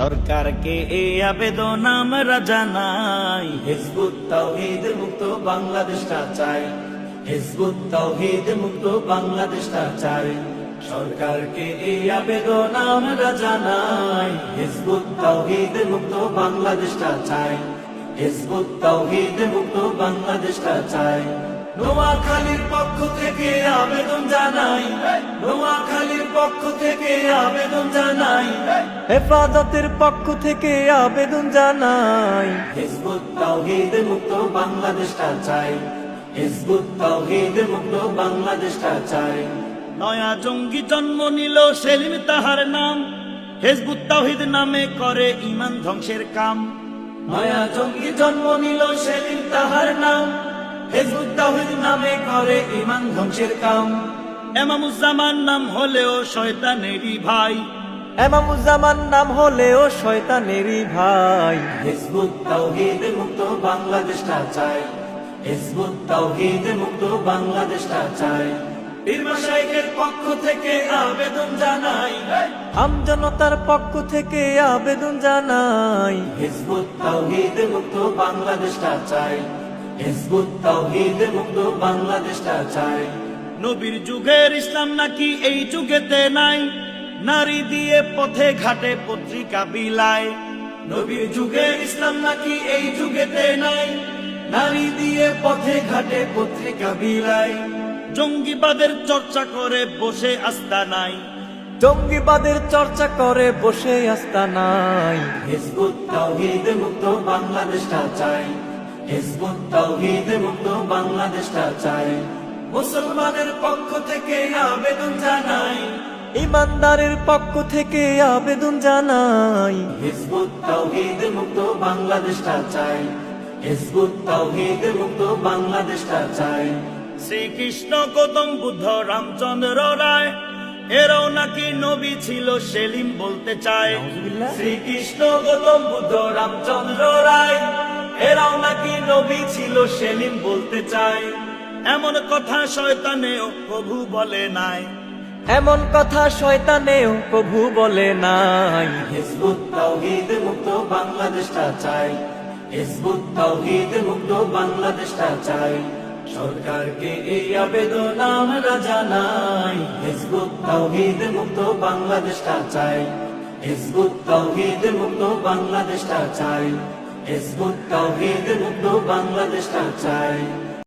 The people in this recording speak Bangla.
সরকারকে এই আবেদন আমরা জানাই, হিজবুত তাওহীদ মুক্ত বাংলাদেশটা চাই, হিজবুত তাওহীদ মুক্ত বাংলাদেশটা চাই। সরকারকে এই আবেদন আমরা জানাই, হিজবুত তাওহীদ মুক্ত বাংলাদেশটা চাই, হিজবুত তাওহীদ মুক্ত বাংলাদেশটা চাই। নোয়াখালীর পক্ষ থেকে আবেদন জানাই, নোয়াখালীর পক্ষ থেকে আবেদন জানাই, হেফাজতের পক্ষ থেকে আবেদন জানাই, হিজবুত তাওহীদ মুক্ত বাংলাদেশটা চাই, হিজবুত তাওহীদ মুক্ত বাংলাদেশটা চাই। নয়া জঙ্গি জন্ম নিল সেলিম তাহার নাম, হিজবুত তাওহীদ নামে করে ঈমান ধ্বংসের কাম। নয়া জঙ্গি জন্ম নিল সেলিম তাহার নাম, হিজবুত তাওহীদ নামে করে ঈমান ধ্বংসের কাম। এমামুজ্জামান নাম হলেও শয়তানেরই ভাই, এমামুজ্জামান নাম হলেও শয়তানেরই ভাই। হিজবুত তাওহীদ মুক্ত বাংলাদেশটা চাই, হিজবুত তাওহীদ মুক্ত বাংলাদেশটা চাই। পীর মাশায়েখের পক্ষ থেকে আবেদন জানাই, আমজনতার পক্ষ থেকে আবেদন জানাই, হিজবুত তাওহীদ মুক্ত বাংলাদেশটা চাই, হিজবুত তাওহীদ মুক্ত বাংলাদেশটা চাই। নবীর যুগের ইসলাম নাকি এই যুগেতে নাই, নারী দিয়ে পথে ঘাটে পত্রিকা বিলায়। নবীর যুগের ইসলাম নাকি এই যুগেতে নাই, নারী দিয়ে পথে ঘাটে পত্রিকা বিলায়। জঙ্গিবাদের চর্চা করে বসে আস্তানায়, জঙ্গিবাদের চর্চা করে বসে আস্তানায়। হিজবুত তাওহীদ মুক্ত বাংলাদেশটা চাই, হিজবুত তাওহীদ মুক্ত বাংলাদেশটা চাই। মুসলমানের পক্ষ থেকে আবেদন জানাই, ইমানদারের পক্ষ থেকে আবেদন জানাই, হিজবুত তাওহীদ মুক্ত বাংলাদেশটা চাই, হিজবুত তাওহীদ মুক্ত বাংলাদেশটা চাই। শ্রীকৃষ্ণ গৌতম বুদ্ধ রামচন্দ্র রায় এরাও নাকি নবী ছিল সেলিম বলতে চায়। শ্রীকৃষ্ণ গৌতম বুদ্ধ রামচন্দ্র রায় এরাও নাকি নবী ছিল সেলিম বলতে চায়। এমন কথা শয়তানেও প্রভু বলে নাই, এমন কথা শয়তানেও প্রভু বলে নাই। হিজবুত তাওহীদ মুক্ত বাংলাদেশটা চাই, হিজবুত তাওহীদ মুক্ত বাংলাদেশটা চাই। সরকারকে এই আবেদন আমরা জানাই, হিজবুত তাওহীদ মুক্ত বাংলাদেশটা চাই, হিজবুত তাওহীদ মুক্ত বাংলাদেশটা চাই, হিজবুত তাওহীদ মুক্ত বাংলাদেশটা চাই।